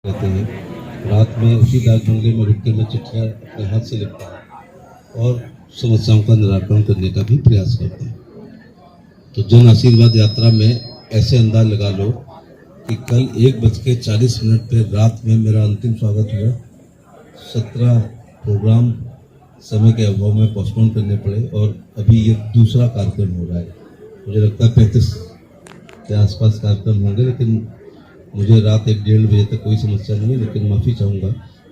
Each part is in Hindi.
कहते हैं। रात में उसी डाक बंगले में रुक के मैं चिट्ठियाँ अपने हाथ से लिखता हूँ और समस्याओं का निराकरण करने का भी प्रयास करता हूँ। तो जन आशीर्वाद यात्रा में ऐसे अंदाज लगा लो कि कल 1:40 पे रात में मेरा अंतिम स्वागत हुआ। 17 प्रोग्राम समय के अभाव में पोस्टपोन करने पड़े और अभी ये दूसरा कार्यक्रम हो रहा है। मुझे लगता है 35 के आसपास कार्यक्रम होंगे, लेकिन मुझे रात 1-1:30 बजे तक कोई समस्या नहीं है, लेकिन माफ़ी चाहूँगा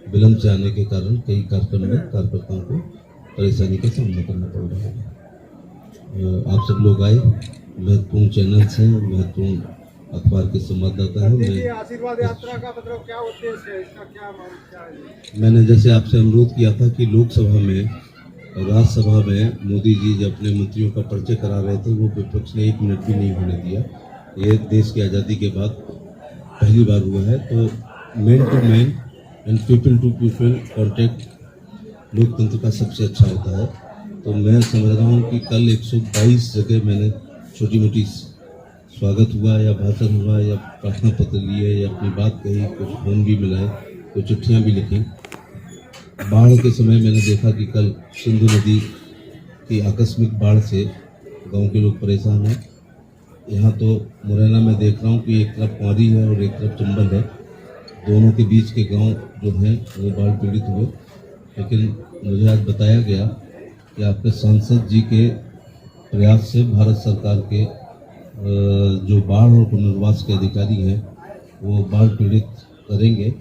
विलम्ब से आने के कारण कई कार्यक्रम में कार्यकर्ताओं को परेशानी का सामना करना पड़ रहा है। आप सब लोग आए, महत्वपूर्ण चैनल्स हैं, महत्वपूर्ण अखबार के संवाददाता हैं। आशीर्वाद यात्रा का मतलब क्या उद्देश्य है, इसका क्या है? मैंने जैसे आपसे अनुरोध किया था कि लोकसभा में और राज्यसभा में मोदी जी जब अपने मंत्रियों का परिचय करा रहे थे, वो विपक्ष ने 1 मिनट भी नहीं होने दिया। ये देश की आज़ादी के बाद पहली बार हुआ है। तो man to man and people to people contact लोकतंत्र का सबसे अच्छा होता है। तो मैं समझ रहा हूँ कि कल 122 जगह मैंने छोटी मोटी स्वागत हुआ या भाषण हुआ या प्रार्थना पत्र लिए या अपनी बात कही, कुछ फोन भी मिलाए, कुछ चिट्ठियाँ भी लिखी। बाढ़ के समय मैंने देखा कि कल सिंधु नदी की आकस्मिक बाढ़ से गांव के लोग परेशान हैं। यहाँ तो मुरैना में देख रहा हूँ कि एक तरफ कुंवारी है और एक तरफ चंबल है, दोनों के बीच के गांव जो हैं वो बाढ़ पीड़ित हुए। लेकिन मुझे आज बताया गया कि आपके सांसद जी के प्रयास से भारत सरकार के जो बाढ़ और पुनर्वास के अधिकारी हैं वो बाढ़ पीड़ित करेंगे।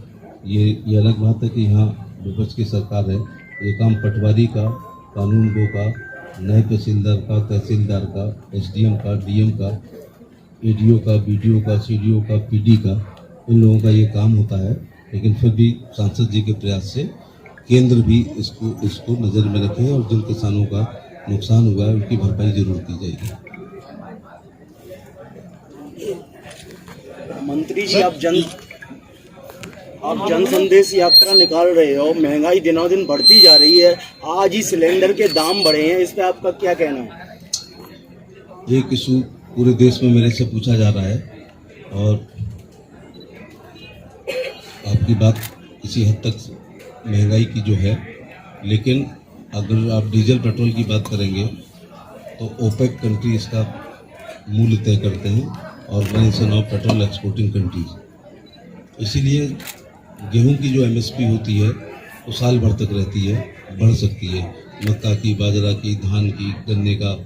ये अलग बात है कि यहाँ विपक्ष की सरकार है। ये काम पटवारी का, कानून गो का, नए तहसीलदार का, तहसीलदार का, एसडीएम का, डीएम का, एडीओ का, बीडीओ का, सीडीओ का, पीडी का, इन लोगों का ये काम होता है। लेकिन फिर भी सांसद जी के प्रयास से केंद्र भी इसको नज़र में रखे और जिन किसानों का नुकसान हुआ है उनकी भरपाई जरूर की जाएगी। मंत्री जी, आप जन संदेश यात्रा निकाल रहे हो, महंगाई दिनों दिन बढ़ती जा रही है, आज ही सिलेंडर के दाम बढ़े हैं, इस पे आपका क्या कहना है? एक इशू पूरे देश में मेरे से पूछा जा रहा है और आपकी बात किसी हद तक महंगाई की जो है, लेकिन अगर आप डीजल पेट्रोल की बात करेंगे तो ओपेक कंट्री इसका मूल्य तय करते हैं, organisation of petrol exporting countries. इसीलिए गेहूं की जो एमएसपी होती है वो साल भर तक रहती है, बढ़ सकती है, मक्का की, बाजरा की, धान की, गन्ने का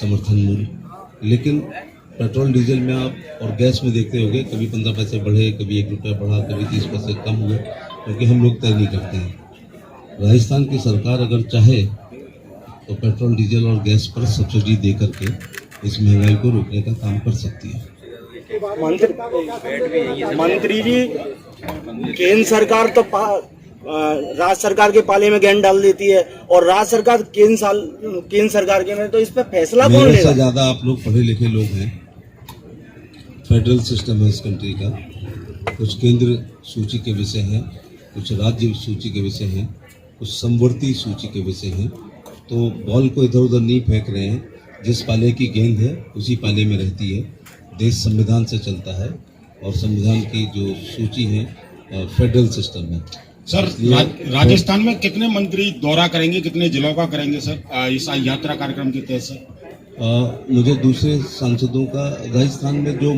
समर्थन मूल्य। लेकिन पेट्रोल डीजल में आप और गैस में देखते होंगे कभी 15 पैसे बढ़े, कभी 1 रुपया बढ़ा, कभी 30 पैसे कम हुए, क्योंकि हम लोग तय नहीं करते हैं। राजस्थान की सरकार अगर चाहे तो पेट्रोल डीजल और गैस पर सब्सिडी दे करके इस महंगाई को रोकने का काम कर सकती है। मंत्री जी, केंद्र सरकार तो राज्य सरकार के पाले में गेंद डाल देती है और राज्य सरकार केंद्र सरकार के में, तो इस पे फैसला कौन लेगा? से ज्यादा आप लोग पढ़े लिखे लोग हैं। फेडरल सिस्टम है इस कंट्री का, कुछ केंद्र सूची के विषय हैं, कुछ राज्य सूची के विषय हैं, कुछ समवर्ती सूची के विषय हैं। तो बॉल को इधर उधर नहीं फेंक रहे हैं, जिस पाले की गेंद है उसी पाले में रहती है। देश संविधान से चलता है और संविधान की जो सूची है फेडरल सिस्टम है। सर, राजस्थान में कितने मंत्री दौरा करेंगे, कितने जिलों का करेंगे सर इस यात्रा कार्यक्रम के तहत से? मुझे दूसरे सांसदों का राजस्थान में जो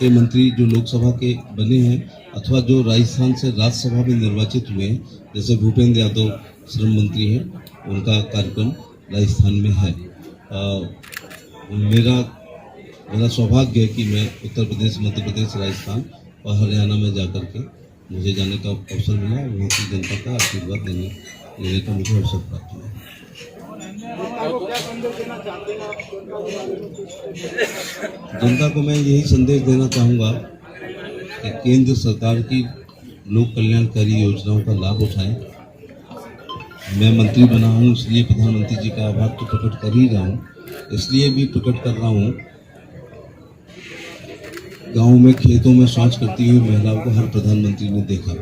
मंत्री जो लोकसभा के बने हैं अथवा जो राजस्थान से राज्यसभा में निर्वाचित हुए हैं, जैसे भूपेंद्र यादव श्रम मंत्री हैं, उनका कार्यक्रम राजस्थान में है। मेरा सौभाग्य है कि मैं उत्तर प्रदेश, मध्य प्रदेश, राजस्थान और हरियाणा में जाकर के मुझे जाने का अवसर मिला और वहाँ की जनता का आशीर्वाद लेने का मुझे अवसर प्राप्त हुआ। जनता को मैं यही संदेश देना चाहूँगा कि केंद्र सरकार की लोक कल्याणकारी योजनाओं का लाभ उठाएं। मैं मंत्री बना हूँ इसलिए प्रधानमंत्री जी का आभार तो प्रकट कर ही रहा हूँ, इसलिए भी प्रकट कर रहा हूँ। गाँव में खेतों में शौच करती हुई महिलाओं को हर प्रधानमंत्री ने देखा।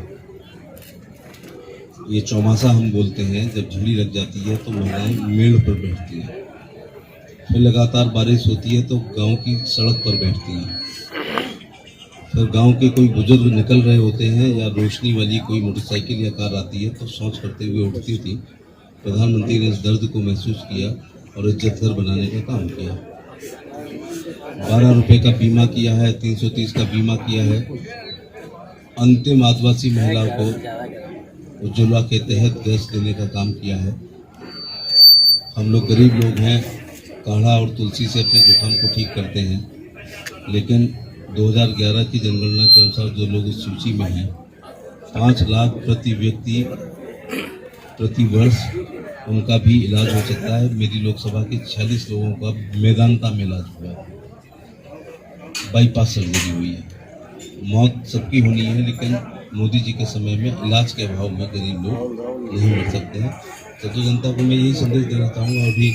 ये चौमासा हम बोलते हैं, जब झड़ी लग जाती है तो महिलाएं मेड़ पर बैठती हैं, फिर लगातार बारिश होती है तो गांव की सड़क पर बैठती हैं, फिर गांव के कोई बुजुर्ग निकल रहे होते हैं या रोशनी वाली कोई मोटरसाइकिल या कार आती है तो सोच करते हुए उठती थी। प्रधानमंत्री ने इस दर्द को महसूस किया और इज्जत घर बनाने का काम किया। 12 रुपए का बीमा किया है, 330 का बीमा किया है। अंतिम आदिवासी महिलाओं को उज्ज्वला के तहत गैस देने का काम किया है। हम लोग गरीब लोग हैं, काढ़ा और तुलसी से अपने जुकाम को ठीक करते हैं, लेकिन 2011 की जनगणना के अनुसार जो लोग इस सूची में हैं 5 लाख प्रति व्यक्ति प्रति वर्ष उनका भी इलाज हो सकता है। मेरी लोकसभा के 46 लोगों का मेदांता में इलाज हुआ है, बाईपास सर्जरी हुई है। मौत सबकी होनी है, लेकिन मोदी जी के समय में इलाज के अभाव में गरीब लोग नहीं मर सकते हैं। तो जनता को मैं यही संदेश देना चाहूँगा। अभी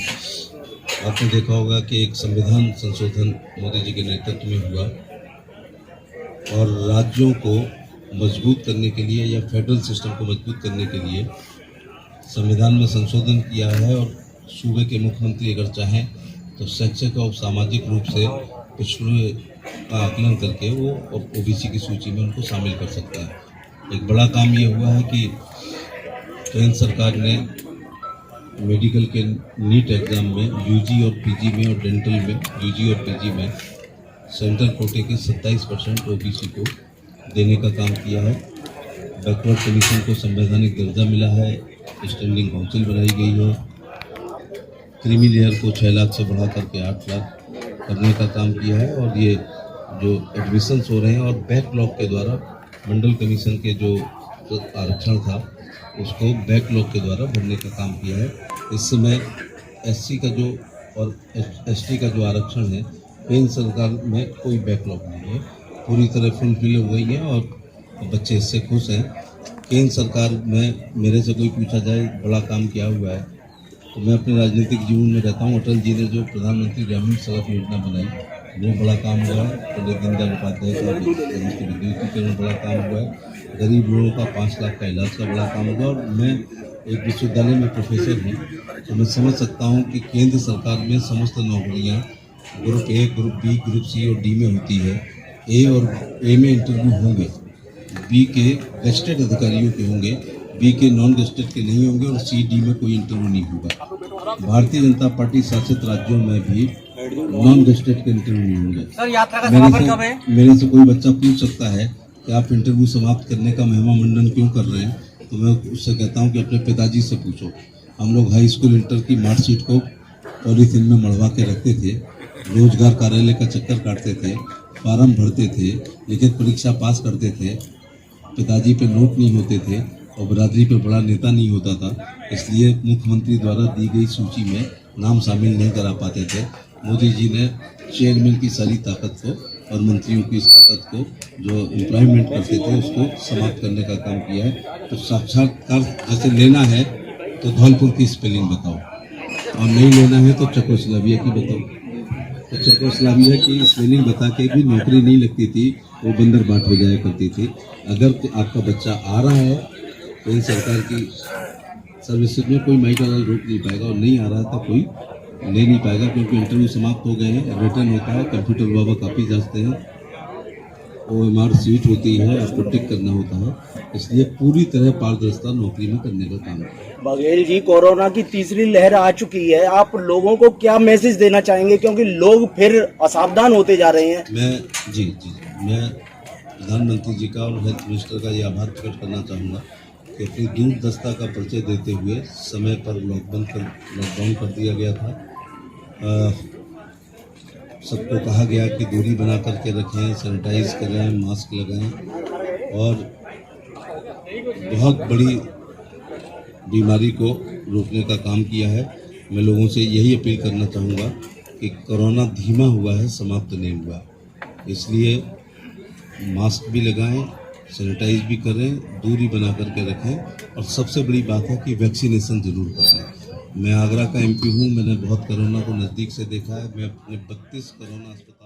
आपने देखा होगा कि एक संविधान संशोधन मोदी जी के नेतृत्व में हुआ और राज्यों को मजबूत करने के लिए या फेडरल सिस्टम को मजबूत करने के लिए संविधान में संशोधन किया है। और सूबे के मुख्यमंत्री अगर चाहें तो शैक्षिक और सामाजिक रूप से पिछड़े का आकलन करके वो ओबीसी की सूची में उनको शामिल कर सकता है। एक बड़ा काम ये हुआ है कि केंद्र सरकार ने मेडिकल के नीट एग्ज़ाम में यूजी और पीजी में और डेंटल में यूजी और पीजी में सेंट्रल कोटे के 27% ओबीसी को देने का काम किया है। बैकवर्ड कमीशन को संवैधानिक दर्जा मिला है, स्टैंडिंग काउंसिल बनाई गई है। क्रीमी लेयर को 6 लाख से बढ़ा करके 8 लाख करने का काम किया है। और ये जो एडमिशन्स हो रहे हैं और बैकलॉग के द्वारा मंडल कमीशन के जो आरक्षण था उसको बैकलॉग के द्वारा भरने का काम किया है। इस समय एससी का जो और एसटी का जो आरक्षण है केंद्र सरकार में कोई बैकलॉग नहीं है, पूरी तरह फुलफिल हो गई है और बच्चे इससे खुश हैं। केंद्र सरकार में मेरे से कोई पूछा जाए बड़ा काम क्या हुआ है तो मैं अपने राजनीतिक जीवन में रहता हूँ। अटल जी ने जो प्रधानमंत्री ग्रामीण सड़क योजना बनाई वो बड़ा काम हुआ है। पंडित दीनदयाल उपाध्याय का विद्युतीकरण बड़ा काम हुआ है। गरीब लोगों का 5 लाख का इलाज का बड़ा काम हुआ। और मैं एक विश्वविद्यालय में प्रोफेसर हूँ तो मैं समझ सकता हूँ कि केंद्र सरकार में समस्त नौकरियाँ group A, group B, group C और डी में होती है। ए और ए में इंटरव्यू होंगे, बी के गेस्टेड अधिकारियों के होंगे, बी के नॉन गेस्टेड के नहीं होंगे और सी डी में कोई इंटरव्यू नहीं होगा। भारतीय जनता पार्टी शासित राज्यों में भी नॉन गेस्टेड के इंटरव्यू नहीं होंगे। सर, यात्रा का समापन कब है? मेरे से कोई बच्चा पूछ सकता है कि आप इंटरव्यू समाप्त करने का महिमा मंडन क्यों कर रहे हैं, तो मैं उससे कहता हूँ कि अपने पिताजी से पूछो। हम लोग हाई स्कूल इंटर की मार्कशीट को पॉलीथीन में मढ़वा के रखते थे, रोजगार कार्यालय का चक्कर काटते थे, फार्म भरते थे, लिखित परीक्षा पास करते थे, पिताजी पे नोट नहीं होते थे और बरादरी पे बड़ा नेता नहीं होता था, इसलिए मुख्यमंत्री द्वारा दी गई सूची में नाम शामिल नहीं करा पाते थे। मोदी जी ने चेयरमैन की सारी ताकत को और मंत्रियों की इस ताकत को जो एम्प्लॉयमेंट करते थे उसको समाप्त करने का काम किया है। तो साक्षात्कार जैसे लेना है तो धौलपुर की स्पेलिंग बताओ और नहीं लेना है तो चेकोस्लोवाकिया की बताओ। तो चेकोस्लोवाकिया की स्पेलिंग बता के भी नौकरी नहीं लगती थी, वो बंदर बाट हो जाया करती थी। अगर तो आपका बच्चा आ रहा है तो इन सरकार की सर्विसेज में कोई माइक वाला रोक नहीं पाएगा और नहीं आ रहा था कोई ले नहीं पाएगा, क्योंकि इंटरव्यू समाप्त हो गए हैं, रिटर्न होता है, कंप्यूटर बाबा कापी जांचते हैं, OMR सीट होती है, आपको टिक करना होता है। इसलिए पूरी तरह पारदर्शिता नौकरी में करने का काम है। बघेल जी, कोरोना की तीसरी लहर आ चुकी है, आप लोगों को क्या मैसेज देना चाहेंगे, क्योंकि लोग फिर असावधान होते जा रहे हैं? मैं प्रधानमंत्री जी का और हेल्थ मिनिस्टर का ये आभार प्रकट करना चाहूँगा कि अपनी दूरदर्शिता का परिचय देते हुए समय पर लॉकडाउन कर दिया गया था। सबको कहा गया कि दूरी बना करके रखें, सैनिटाइज करें, मास्क लगाएं और बहुत बड़ी बीमारी को रोकने का काम किया है। मैं लोगों से यही अपील करना चाहूँगा कि कोरोना धीमा हुआ है, समाप्त नहीं हुआ, इसलिए मास्क भी लगाएं, सैनिटाइज भी करें, दूरी बना करके रखें और सबसे बड़ी बात है कि वैक्सीनेशन जरूर करें। मैं आगरा का MP हूँ, मैंने बहुत कोरोना को नज़दीक से देखा है। मैं अपने 32 कोरोना अस्पताल